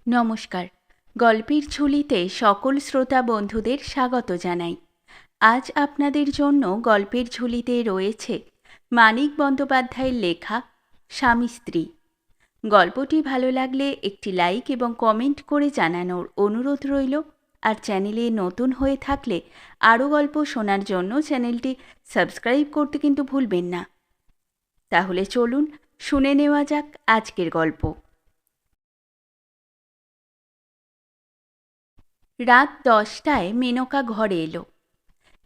নমস্কার। গল্পের ঝুলিতে সকল শ্রোতা বন্ধুদের স্বাগত জানাই। আজ আপনাদের জন্য গল্পের ঝুলিতে রয়েছে মানিক বন্দ্যোপাধ্যায়ের লেখা স্বামী স্ত্রী। গল্পটি ভালো লাগলে একটি লাইক এবং কমেন্ট করে জানানোর অনুরোধ রইল। আর চ্যানেলে নতুন হয়ে থাকলে আরও গল্প শোনার জন্য চ্যানেলটি সাবস্ক্রাইব করতে কিন্তু ভুলবেন না। তাহলে চলুন শুনে নেওয়া যাক আজকের গল্প। রাত 10টায় মেনকা ঘরে এলো।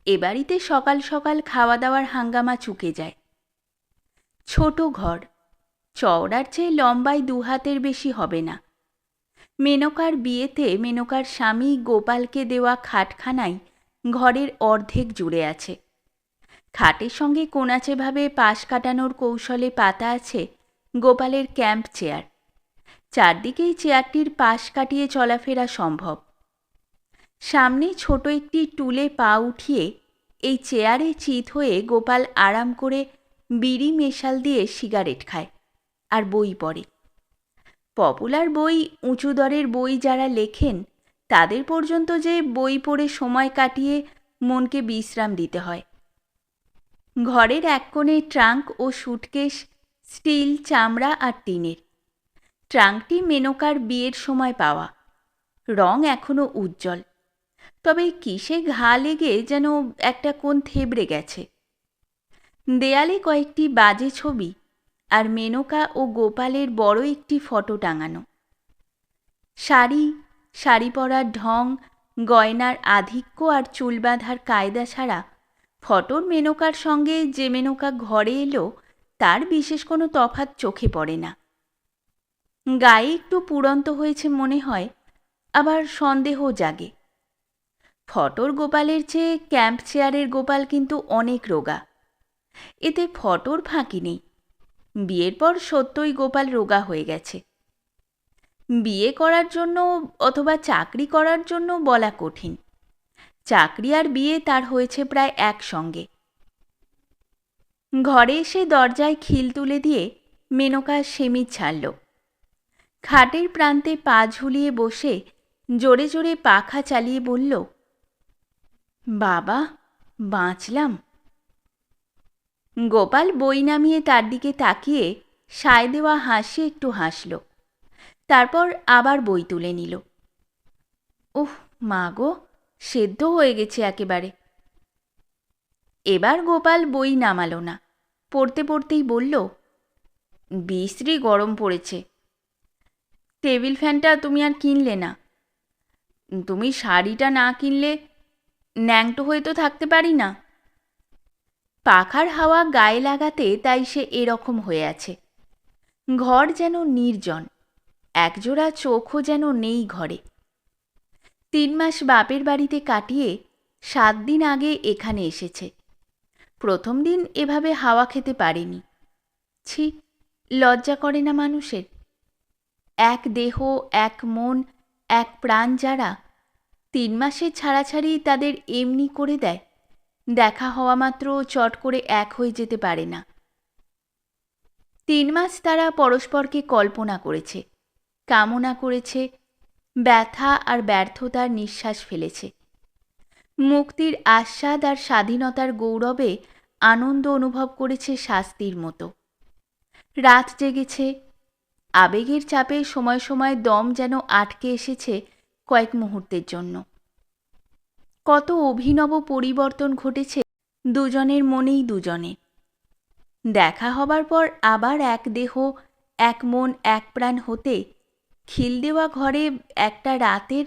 এ বাড়িতে সকাল সকাল খাওয়া দাওয়ার হাঙ্গামা চুকে যায়। ছোট ঘর, চওড়ার চেয়ে লম্বায় 2 হাতের বেশি হবে না। মেনকার বিয়েতে মেনকার স্বামী গোপালকে দেওয়া খাটখানাই ঘরের অর্ধেক জুড়ে আছে। খাটের সঙ্গে কোণাচেভাবে পাশ কাটানোর কৌশলে পাতা আছে গোপালের ক্যাম্প চেয়ার। চারদিকেই চেয়ারটির পাশ কাটিয়ে চলাফেরা সম্ভব। সামনে ছোট একটি টুলে পা উঠিয়ে এই চেয়ারে চিত হয়ে গোপাল আরাম করে বিড়ি মেশাল দিয়ে সিগারেট খায় আর বই পড়ে। পপুলার বই, উঁচু দরের বই যারা লেখেন তাদের পর্যন্ত যে বই পড়ে সময় কাটিয়ে মনকে বিশ্রাম দিতে হয়। ঘরের এক কোণে ট্রাঙ্ক ও সুটকেস স্টিল, চামড়া আর টিনের। ট্রাঙ্কটি মেনকার বিয়ের সময় পাওয়া, রং এখনো উজ্জ্বল, তবে কিসে ঘা লেগে যেন একটা কোণ থেবড়ে গেছে। দেয়ালে কয়েকটি বাজে ছবি আর মেনকা ও গোপালের বড় একটি ফটো টাঙানো। শাড়ি পরার ঢং, গয়নার আধিক্য আর চুল বাঁধার কায়দা ছাড়া ফটোর মেনকার সঙ্গে যে মেনকা ঘরে এলো তার বিশেষ কোনো তফাৎ চোখে পড়ে না। গায়ে একটু পুড়ন্ত হয়েছে মনে হয়, আবার সন্দেহ জাগে। ফটোর গোপালের চেয়ে ক্যাম্প চেয়ারের গোপাল কিন্তু অনেক রোগা। এতে ফটোর ফাঁকি নেই। বিয়ের পর সত্যই গোপাল রোগা হয়ে গেছে। বিয়ে করার জন্য অথবা চাকরি করার জন্য বলা কঠিন। চাকরি আর বিয়ে তার হয়েছে প্রায় একসঙ্গে। ঘরে এসে দরজায় খিল তুলে দিয়ে মেনকা সেমিজ ছাড়ল। খাটের প্রান্তে পা ঝুলিয়ে বসে জোরে জোরে পাখা চালিয়ে বলল, বাবা, বাঁচলাম। গোপাল বই নামিয়ে তার দিকে তাকিয়ে সায় দেওয়া হাসি একটু হাসল, তারপর আবার বই তুলে নিল। উহ মা গো, সেদ্ধ হয়ে গেছে একেবারে। এবার গোপাল বই নামালো না, পড়তে পড়তেই বলল, বিশ্রী গরম পড়েছে। টেবিল ফ্যানটা তুমি আর কিনলে না। তুমি শাড়িটা না কিনলে ন্যাংটো হয়ে তো থাকতে পারি না। পাখার হাওয়া গায়ে লাগাতে তাই সে এরকম হয়ে আছে। ঘর যেন নির্জন, একজোড়া চোখও যেন নেই ঘরে। 3 মাস বাপের বাড়িতে কাটিয়ে 7 দিন আগে এখানে এসেছে। প্রথম দিন এভাবে হাওয়া খেতে পারেনি। ছি, লজ্জা করে না মানুষের? এক দেহ, এক মন, এক প্রাণ যারা 3 মাসের ছাড়াছাড়ি তাদের এমনি করে দেয়, দেখা হওয়া মাত্র চট করে এক হয়ে যেতে পারে না। 3 মাস তারা পরস্পরকে কল্পনা করেছে, কামনা করেছে, ব্যথা আর ব্যর্থতার নিঃশ্বাস ফেলেছে। মুক্তির আস্বাদ আর স্বাধীনতার গৌরবে আনন্দ অনুভব করেছে শাস্তির মতো। রাত জেগেছে, আবেগের চাপে সময় সময় দম যেন আটকে এসেছে কয়েক মুহূর্তের জন্য। কত অভিনব পরিবর্তন ঘটেছে দুজনের মনেই দুজনে। দেখা হবার পর আবার এক দেহ, এক মন, এক প্রাণ হতে খিল দেওয়া ঘরে একটা রাতের,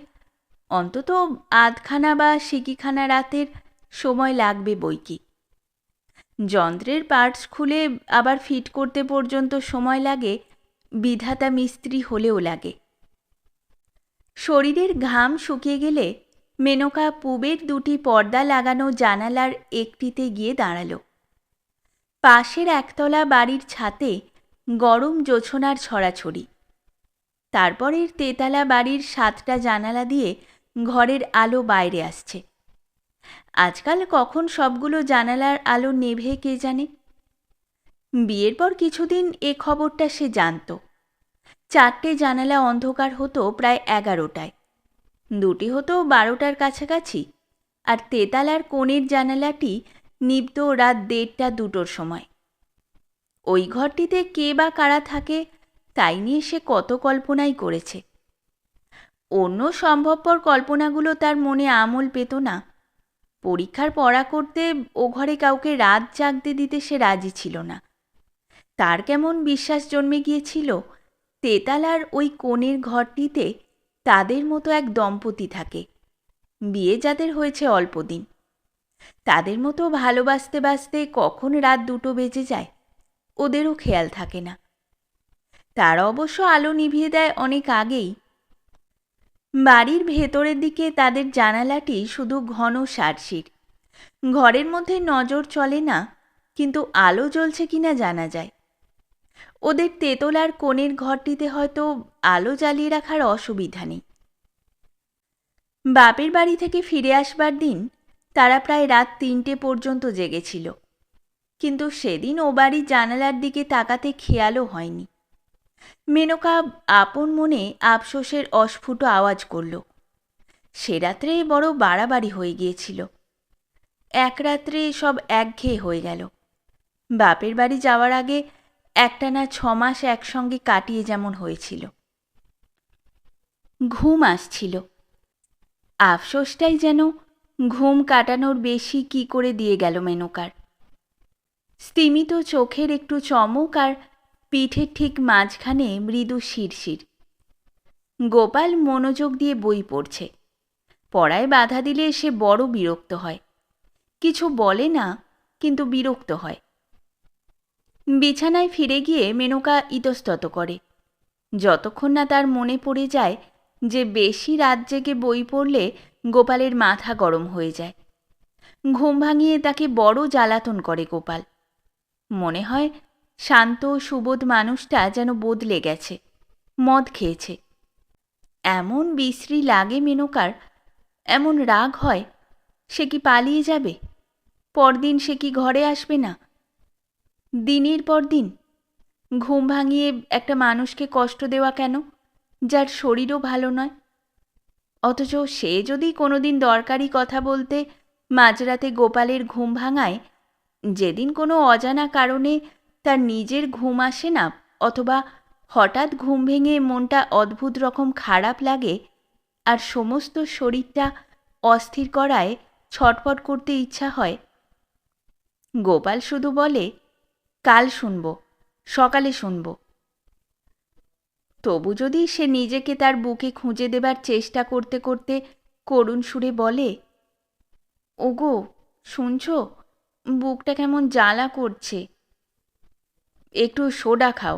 অন্তত আধখানা বা সিকিখানা রাতের সময় লাগবে বইকি। যন্ত্রের পার্টস খুলে আবার ফিট করতে পর্যন্ত সময় লাগে, বিধাতা মিস্ত্রি হলেও লাগে। শরীরের ঘাম শুকিয়ে গেলে মেনকা পূবের 2টি পর্দা লাগানো জানালার একটিতে গিয়ে দাঁড়াল। পাশের একতলা বাড়ির ছাতে গরম জোছনার ছড়াছড়ি। তারপরের তেতলা বাড়ির 7টা জানালা দিয়ে ঘরের আলো বাইরে আসছে। আজকাল কখন সবগুলো জানালার আলো নেভে কে জানে। বিয়ের পর কিছুদিন এ খবরটা সে জানত, 4টে জানালা অন্ধকার হতো প্রায় 11টায়, 2টি হতো 12টার কাছাকাছি, আর তেতালার কোণের জানালাটি নিভত রাত 1:30-2টোর সময়। ওই ঘরটিতে কে বা কারা থাকে তাই নিয়ে সে কত কল্পনাই করেছে। অন্য সম্ভবপর কল্পনাগুলো তার মনে আমল পেত না। পরীক্ষার পড়া করতে ও ঘরে কাউকে রাত জাগতে দিতে সে রাজি ছিল না। তার কেমন বিশ্বাস জন্মে গিয়েছিল তেতালার ওই কোণের ঘরটিতে তাদের মতো এক দম্পতি থাকে, বিয়ে যাদের হয়েছে অল্প দিন। তাদের মতো ভালোবাসতে বাসতে কখন রাত 2টো বেজে যায় ওদেরও খেয়াল থাকে না। তারা অবশ্য আলো নিভিয়ে দেয় অনেক আগেই। বাড়ির ভেতরের দিকে তাদের জানালাটি শুধু ঘন সারসির। ঘরের মধ্যে নজর চলে না, কিন্তু আলো জ্বলছে কিনা জানা যায়। ওদের তেতলার কোণের ঘরটিতে হয়তো আলো জ্বালিয়ে রাখার অসুবিধা নেই। বাপের বাড়ি থেকে ফিরে আসবার দিন তারা প্রায় রাত 3টে পর্যন্ত জেগেছিল, কিন্তু সেদিন ও বাড়ির জানালার দিকে তাকাতে খেয়ালও হয়নি। মেনকা আপন মনে আফসোসের অস্ফুট আওয়াজ করল। সে রাত্রে বড় বাড়াবাড়ি হয়ে গিয়েছিল। এক রাত্রে সব একঘেয়ে হয়ে গেল। বাপের বাড়ি যাওয়ার আগে একটানা 6 মাস একসঙ্গে কাটিয়ে যেমন হয়েছিল। ঘুম আসছিল। আফসোসটাই যেন ঘুম কাটানোর বেশি কি করে দিয়ে গেল মেনকার। স্তিমিত চোখের একটু চমক আর পিঠের ঠিক মাঝখানে মৃদু শিরশির। গোপাল মনোযোগ দিয়ে বই পড়ছে। পড়ায় বাধা দিলে সে বড় বিরক্ত হয়। কিছু বলে না, কিন্তু বিরক্ত হয়। বিছানায় ফিরে গিয়ে মেনকা ইতস্তত করে, যতক্ষণ না তার মনে পড়ে যায় যে বেশি রাত জেগে বই পড়লে গোপালের মাথা গরম হয়ে যায়। ঘুম ভাঙিয়ে তাকে বড় জ্বালাতন করে গোপাল। মনে হয় শান্ত সুবোধ মানুষটা যেন বদলে গেছে, মদ খেয়েছে। এমন বিশ্রী লাগে মেনকার, এমন রাগ হয়। সে কি পালিয়ে যাবে? পরদিন সে কি ঘরে আসবে না? দিনের পর দিন ঘুম ভাঙিয়ে একটা মানুষকে কষ্ট দেওয়া কেন, যার শরীরও ভালো নয়? অথচ সে যদি কোনোদিন দরকারি কথা বলতে মাঝরাতে গোপালের ঘুম ভাঙায়, যেদিন কোনো অজানা কারণে তার নিজের ঘুম আসে না, অথবা হঠাৎ ঘুম ভেঙে মনটা অদ্ভুত রকম খারাপ লাগে আর সমস্ত শরীরটা অস্থির করায় ছটফট করতে ইচ্ছা হয়, গোপাল শুধু বলে, কাল শুনব, সকালে শুনব। তবু যদি সে নিজেকে তার বুকে খুঁজে দেবার চেষ্টা করতে করতে করুণ সুরে বলে, ওগো শুনছ, বুকটা কেমন জ্বালা করছে, একটু সোডা খাও,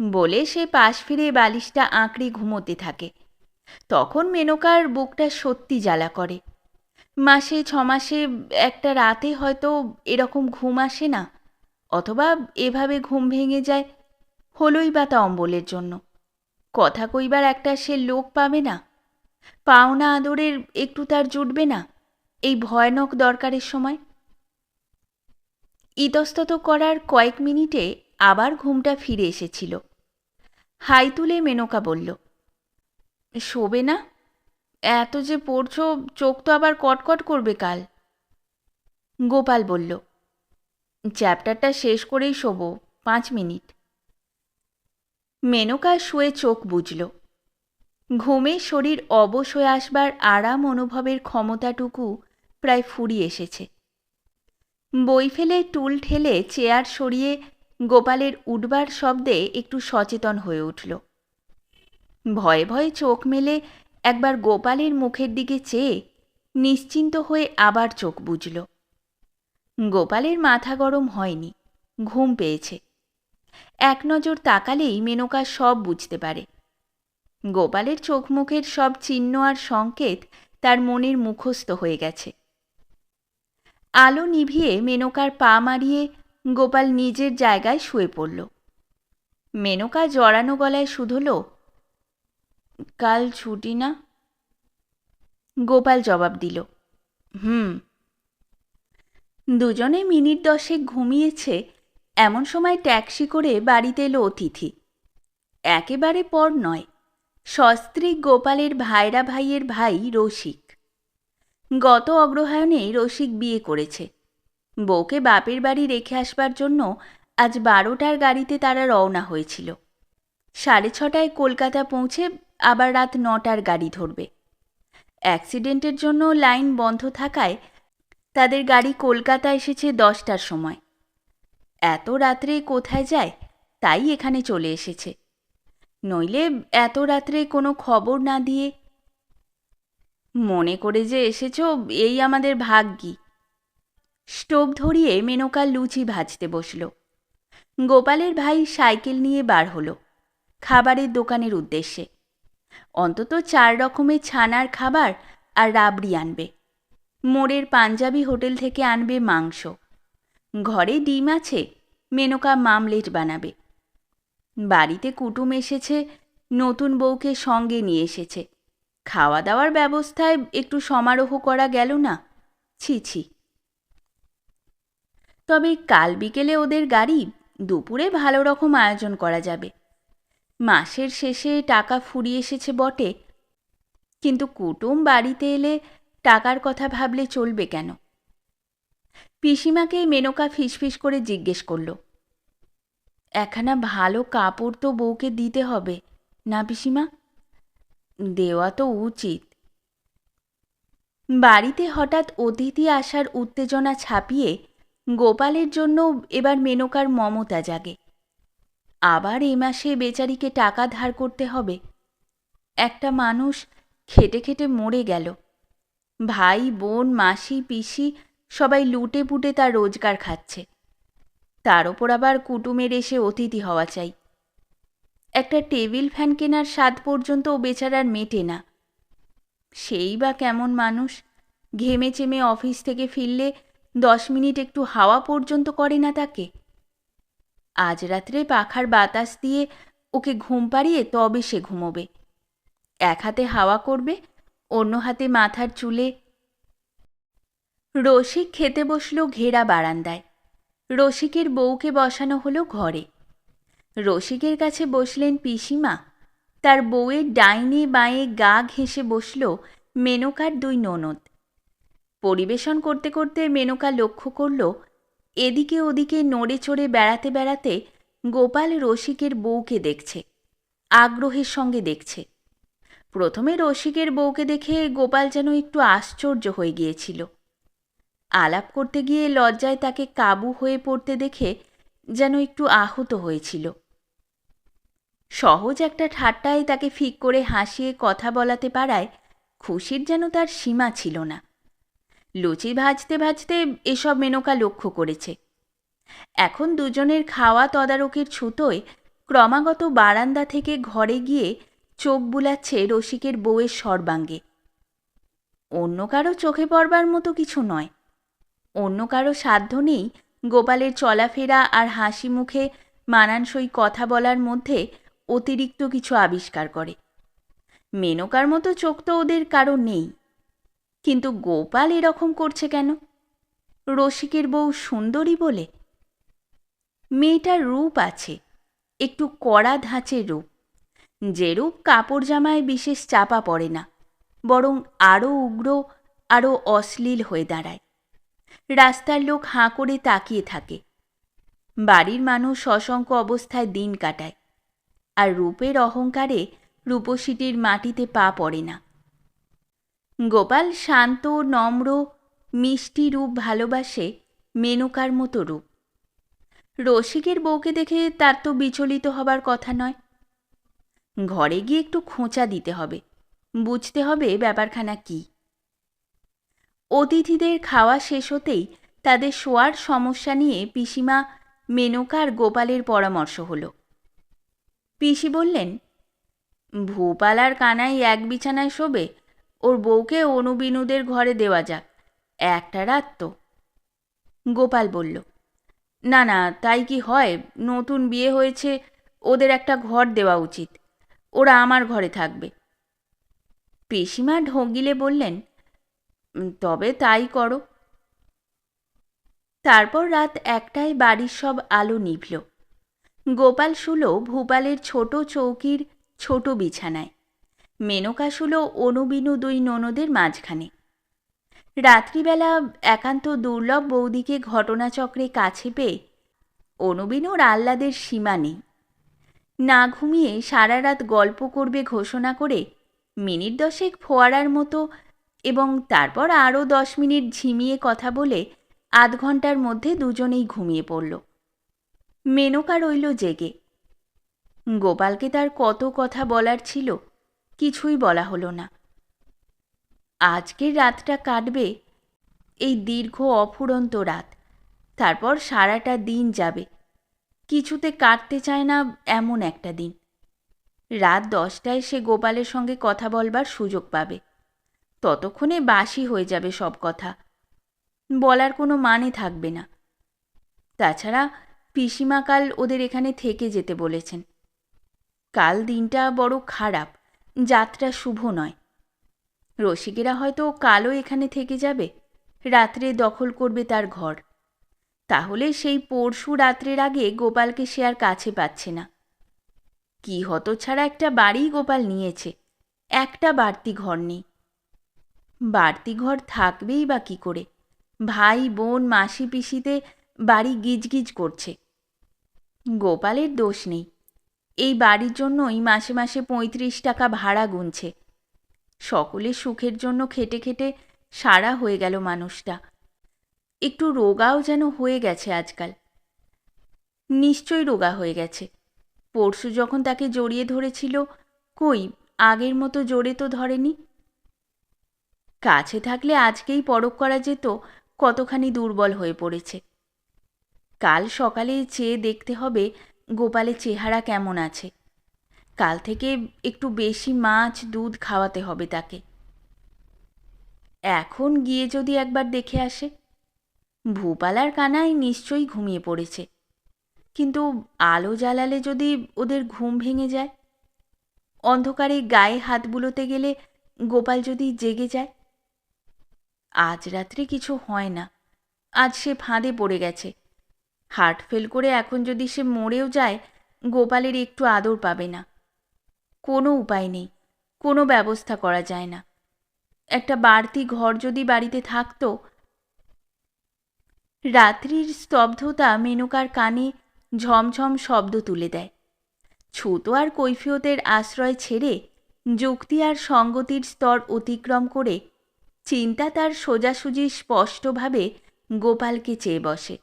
বলে সে পাশ ফিরে বালিশটা আঁকড়ে ঘুমোতে থাকে, তখন মেনকার বুকটা সত্যি জ্বালা করে। মাসে 6 মাসে একটা রাতে হয়তো এরকম ঘুম আসে না, অথবা এভাবে ঘুম ভেঙে যায়, হলোই বা তা অম্বলের জন্য। কথা কইবার একটা সে লোক পাবে না, পাওনা আদরের একটু তার জুটবে না এই ভয়ানক দরকারের সময়। ইতস্তত করার কয়েক মিনিটে আবার ঘুমটা ফিরে এসেছিল। হাই তুলে মেনকা বলল, শোবে না? এত যে পড়ছ, চোখ তো আবার কটকট করবে কাল। গোপাল বলল, চ্যাপ্টারটা শেষ করেই শোবো, 5 মিনিট। মেনকা শুয়ে চোখ বুজল। ঘুমে শরীর অবশ হয়ে আসবার আরাম অনুভবের ক্ষমতাটুকু প্রায় ফুরিয়ে এসেছে। বই ফেলে টুল ঠেলে চেয়ার সরিয়ে গোপালের উঠবার শব্দে একটু সচেতন হয়ে উঠল। ভয়ে ভয়ে চোখ মেলে একবার গোপালের মুখের দিকে চেয়ে নিশ্চিন্ত হয়ে আবার চোখ বুজল। গোপালের মাথা গরম হয়নি, ঘুম পেয়েছে। এক নজর তাকালেই মেনকা সব বুঝতে পারে। গোপালের চোখ মুখের সব চিহ্ন আর সংকেত তার মনের মুখস্থ হয়ে গেছে। আলো নিভিয়ে মেনকার পা মারিয়ে গোপাল নিজের জায়গায় শুয়ে পড়ল। মেনকা জড়ানো গলায় শুধল, কাল ছুটি না? গোপাল জবাব দিল, হুম। দুজনে মিনিট 10 ঘুমিয়েছে, এমন সময় ট্যাক্সি করে বাড়িতে এলো অতিথি। একেবারে পর নয়, সস্ত্রীক গোপালের ভাইরা ভাইয়ের ভাই রসিক। গত অগ্রহায়ণে রসিক বিয়ে করেছে। বউকে বাপের বাড়ি রেখে আসবার জন্য আজ 12টার গাড়িতে তারা রওনা হয়েছিল। 6:30টায় কলকাতা পৌঁছে আবার রাত 9টার গাড়ি ধরবে। অ্যাক্সিডেন্টের জন্য লাইন বন্ধ থাকায় তাদের গাড়ি কলকাতা এসেছে 10টার সময়। এত রাত্রে কোথায় যায়, তাই এখানে চলে এসেছে। নইলে এত রাত্রে কোনো খবর না দিয়ে মনে করে যে এসেছ, এই আমাদের ভাগ্যি। স্টোভ ধরিয়ে মেনকা লুচি ভাজতে বসল। গোপালের ভাই সাইকেল নিয়ে বার হলো খাবারের দোকানের উদ্দেশ্যে। অন্তত 4 রকমের ছানার খাবার আর রাবড়ি আনবে। মোড়ের পাঞ্জাবি হোটেল থেকে আনবে মাংস। ঘরে ডিম আছে, মেনকা মামলেট বানাবে। বাড়িতে কুটুম এসেছে, নতুন বউকে সঙ্গে নিয়ে এসেছে। খাওয়া দাওয়ার ব্যবস্থায় একটু সমারোহ করা গেল না? ছি ছি। তবে কাল বিকেলে ওদের গাড়ি, দুপুরে ভালো রকম আয়োজন করা যাবে। মাসের শেষে টাকা ফুরিয়ে এসেছে বটে, কিন্তু কুটুম বাড়িতে এলে টাকার কথা ভাবলে চলবে কেন? পিসিমাকে মেনকা ফিসফিস করে জিজ্ঞেস করল, একখানা ভালো কাপড় তো বউকে দিতে হবে না পিসিমা? দেওয়া তো উচিত। বাড়িতে হঠাৎ অতিথি আসার উত্তেজনা ছাপিয়ে গোপালের জন্য এবার মেনকার মমতা জাগে। আবার এ মাসে বেচারিকে টাকা ধার করতে হবে। একটা মানুষ খেটে খেটে মরে গেল। ভাই বোন মাসি পিসি সবাই লুটে পুটে তার রোজগার খাচ্ছে। তার ওপর আবার কুটুমের এসে অতিথি হওয়া চাই। একটা টেবিল ফ্যান কেনার স্বাদ পর্যন্ত ও বেচারার মেটে না। সেই বা কেমন মানুষ, ঘেমে চেমে অফিস থেকে ফিরলে 10 মিনিট একটু হাওয়া পর্যন্ত করে না তাকে? আজ রাত্রে পাখার বাতাস দিয়ে ওকে ঘুম পাড়িয়ে তবে সে ঘুমোবে। এক হাতে হাওয়া করবে, অন্য হাতে মাথার চুলে। রসিক খেতে বসল ঘেরা বারান্দায়। রসিকের বউকে বসানো হলো ঘরে। রসিকের কাছে বসলেন পিসিমা। তার বউয়ের ডাইনে বাঁয়ে গা ঘেঁষে বসল মেনকার 2 ননদ। পরিবেশন করতে করতে মেনকা লক্ষ্য করল, এদিকে ওদিকে নড়ে চড়ে বেড়াতে বেড়াতে গোপাল রসিকের বউকে দেখছে, আগ্রহের সঙ্গে দেখছে। প্রথমে রসিকের বউকে দেখে গোপাল যেন একটু আশ্চর্য হয়ে গিয়েছিল। আলাপ করতে গিয়ে লজ্জায় তাকে কাবু হয়ে পড়তে দেখে যেন একটু আহত হয়েছিল। সহজ একটা ঠাট্টায় তাকে ফিক করে হাসিয়ে কথা বলাতে পারায় খুশির যেন তার সীমা ছিল না। লুচি ভাজতে ভাজতে এসব মেনকা লক্ষ্য করেছে। এখন দুজনের খাওয়া তদারকির ছুতোয় ক্রমাগত বারান্দা থেকে ঘরে গিয়ে চোখ বুলাচ্ছে রসিকের বউয়ের সর্বাঙ্গে। অন্য কারো চোখে পড়বার মতো কিছু নয়। অন্য কারো সাধ্য নেই গোপালের চলাফেরা আর হাসি মুখে মানানসই কথা বলার মধ্যে অতিরিক্ত কিছু আবিষ্কার করে। মেনকার মতো চোখ তো ওদের কারো নেই। কিন্তু গোপাল এরকম করছে কেন? রসিকের বউ সুন্দরী বলে? মেয়েটার রূপ আছে, একটু কড়া ধাঁচের রূপ। যে রূপ কাপড় জামায় বিশেষ চাপা পড়ে না, বরং আরও উগ্র, আরও অশ্লীল হয়ে দাঁড়ায়। রাস্তার লোক হাঁ করে তাকিয়ে থাকে। বাড়ির মানুষ অসংখ্য অবস্থায় দিন কাটায়, আর রূপের অহংকারে রূপসীটির মাটিতে পা পড়ে না। গোপাল শান্ত নম্র মিষ্টি রূপ ভালোবাসে, মেনকার মতো রূপ। রসিকের বউকে দেখে তার তো বিচলিত হবার কথা নয়। ঘরে গিয়ে একটু খোঁচা দিতে হবে, বুঝতে হবে ব্যাপারখানা কি। অতিথিদের খাওয়া শেষ হতেই তাদের শোয়ার সমস্যা নিয়ে পিসিমা, মেনকা আর গোপালের পরামর্শ হলো। পিসি বললেন, ভূপাল আর কানাই এক বিছানায় শোবে, ওর বউকে অনুবিনুদের ঘরে দেওয়া যাক, একটা রাত তো। গোপাল বলল, না না, তাই কি হয়? নতুন বিয়ে হয়েছে, ওদের একটা ঘর দেওয়া উচিত। ওরা আমার ঘরে থাকবে। পিসিমা ঢোক গিলে বললেন, তবে তাই করো। তারপর রাত 1টায় বাড়ির সব আলো নিভল। গোপাল শুলো ভূপালের ছোট চৌকির ছোট বিছানায়, মেনকা শুলো অনুবিনু দুই ননদের মাঝখানে। রাত্রিবেলা একান্ত দুর্লভ বৌদিকে ঘটনাচক্রে কাছে পেয়ে অনুবিনুর আহ্লাদের সীমা নেই। না ঘুমিয়ে সারা রাত গল্প করবে ঘোষণা করে মিনিট 10 ফোয়ারার মতো এবং তারপর আরও 10 মিনিট ঝিমিয়ে কথা বলে আধ ঘন্টার মধ্যে দুজনেই ঘুমিয়ে পড়ল। মেনকা রইল জেগে। গোপালকে তার কত কথা বলার ছিল, কিছুই বলা হলো না। আজকের রাতটা কাটবে, এই দীর্ঘ অফুরন্ত রাত, তারপর সারাটা দিন যাবে, কিছুতে কাটতে চায় না এমন একটা দিন। রাত 10টায় সে গোপালের সঙ্গে কথা বলবার সুযোগ পাবে, ততক্ষণে বাসি হয়ে যাবে সব কথা, বলার কোনো মানে থাকবে না। তাছাড়া পিসিমা কাল ওদের এখানে থেকে যেতে বলেছেন। কাল দিনটা বড় খারাপ, যাত্রা শুভ নয়। রসিকেরা হয়তো কালও এখানে থেকে যাবে, রাত্রে দখল করবে তার ঘর। তাহলে সেই পরশু রাত্রের আগে গোপালকে সে আর কাছে পাচ্ছে না। কি হতছাড়া একটা বাড়ি গোপাল নিয়েছে, একটা বাড়তি ঘর নেই। বাড়তি ঘর থাকবেই বা কী করে? ভাই বোন মাসি পিসিতে বাড়ি গিজগিজ করছে। গোপালের দোষ নেই, এই বাড়ির জন্যই মাসে মাসে 35 টাকা ভাড়া গুনছে। সকলের সুখের জন্য খেটে খেটে সারা হয়ে গেল মানুষটা। একটু রোগাও যেন হয়ে গেছে আজকাল। নিশ্চয়ই রোগা হয়ে গেছে। পরশু যখন তাকে জড়িয়ে ধরেছিল, কই আগের মতো জোরে তো ধরেনি। কাছে থাকলে আজকেই পরখ করা যেত কতখানি দুর্বল হয়ে পড়েছে। কাল সকালে চেয়ে দেখতে হবে গোপালের চেহারা কেমন আছে। কাল থেকে একটু বেশি মাছ দুধ খাওয়াতে হবে তাকে। এখন গিয়ে যদি একবার দেখে আসে। ভূপাল আর কানাই নিশ্চয়ই ঘুমিয়ে পড়েছে, কিন্তু আলো জ্বালালে যদি ওদের ঘুম ভেঙে যায়, অন্ধকারে গায়ে হাত বুলোতে গেলে গোপাল যদি জেগে যায়। আজ রাত্রে কিছু হয় না, আজ সে ফাঁদে পড়ে গেছে। হার্ট ফেল করে এখন যদি সে মরেও যায়, গোপালের একটু আদর পাবে না। কোনো উপায় নেই, কোনো ব্যবস্থা করা যায় না। একটা বাড়তি ঘর যদি বাড়িতে থাকতো। রাত্রির স্তব্ধতা মেনকার কানে ঝমঝম শব্দ তুলে দেয়। ছুতো আর কৈফিয়তের আশ্রয় ছেড়ে যুক্তি আর সঙ্গতির স্তর অতিক্রম করে চিন্তা তার সোজাসুজি স্পষ্টভাবে গোপালকে চেয়ে বসে।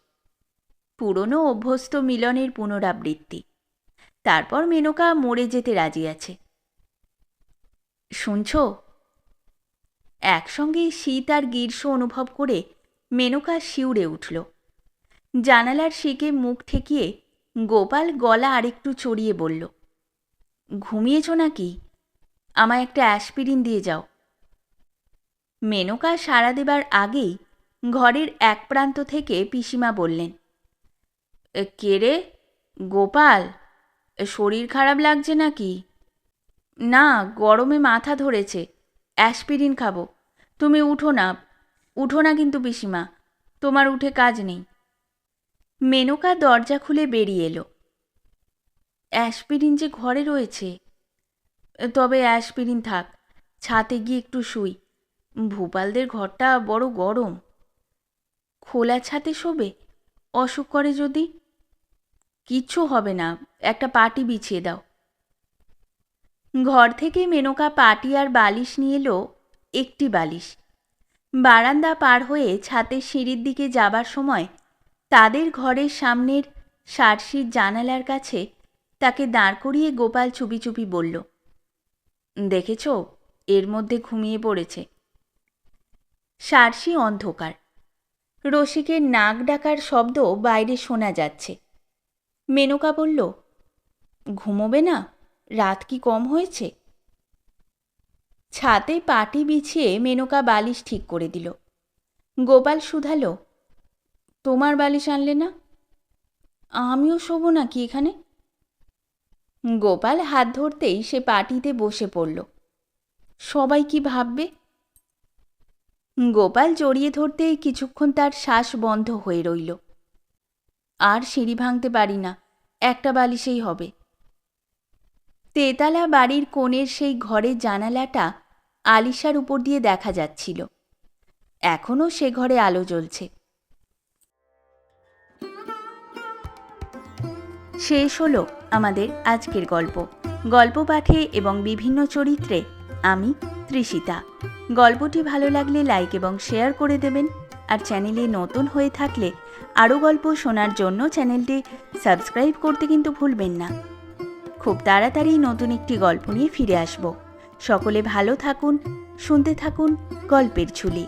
পুরনো অভ্যস্ত মিলনের পুনরাবৃত্তি। তারপর মেনকা মরে যেতে রাজি আছে। শুনছ? একসঙ্গে শীত আর গ্রীষ্ম অনুভব করে মেনকা শিউরে উঠল। জানালার শিকে মুখ ঠেকিয়ে গোপাল গলা আরেকটু চড়িয়ে বলল, ঘুমিয়েছ নাকি? আমায় একটা অ্যাসপিরিন দিয়ে যাও। মেনকা সাড়া দেবার আগেই ঘরের এক প্রান্ত থেকে পিসিমা বললেন, কে রে গোপাল, শরীর খারাপ লাগছে নাকি? না, গরমে মাথা ধরেছে, অ্যাসপিরিন খাবো। তুমি উঠো না, উঠো না কিন্তু পিসিমা, তোমার উঠে কাজ নেই। মেনকা দরজা খুলে বেরিয়ে এলো। অ্যাসপিরিন যে ঘরে রয়েছে। তবে অ্যাসপিরিন থাক, ছাতে গিয়ে একটু শুই। ভূপালদের ঘরটা বড় গরম। খোলা ছাতে শোবে, অসুখ করে যদি? কিচ্ছু হবে না, একটা পাটি বিছিয়ে দাও। ঘর থেকে মেনকা পাটি আর বালিশ নিয়ে এলো, একটি বালিশ। বারান্দা পার হয়ে ছাতের সিঁড়ির দিকে যাবার সময় তাদের ঘরের সামনের সার্সির জানালার কাছে তাকে দাঁড় করিয়ে গোপাল চুপি চুপি বলল, দেখেছ, এর মধ্যে ঘুমিয়ে পড়েছে। সার্সি অন্ধকার। রসিকের নাক ডাকার শব্দ বাইরে শোনা যাচ্ছে। মেনকা বলল, ঘুমোবে না? রাত কি কম হয়েছে? ছাতে পাটি বিছিয়ে মেনকা বালিশ ঠিক করে দিল। গোপাল শুধালো, তোমার বালিশ আনলে না? আমিও শোবো নাকি এখানে? গোপাল হাত ধরতেই সে পাটিতে বসে পড়ল। সবাই কি ভাববে? গোপাল জড়িয়ে ধরতেই কিছুক্ষণ তার শ্বাস বন্ধ হয়ে রইল। আর সিঁড়ি ভাঙতে পারি না, একটা বালিশেই হবে। তেতলা বাড়ির কোণের সেই ঘরের জানালাটা আলিশার উপর দিয়ে দেখা যাচ্ছিল। এখনও সে ঘরে আলো জ্বলছে। শেষ হলো আমাদের আজকের গল্প। গল্প পাঠে এবং বিভিন্ন চরিত্রে আমি তৃষিতা। গল্পটি ভালো লাগলে লাইক এবং শেয়ার করে দেবেন। আর চ্যানেলে নতুন হয়ে থাকলে আরও গল্প শোনার জন্য চ্যানেলটি সাবস্ক্রাইব করতে কিন্তু ভুলবেন না। খুব তাড়াতাড়ি নতুন একটি গল্প নিয়ে ফিরে আসব। সকলে ভালো থাকুন, শুনতে থাকুন গল্পের ঝুলি।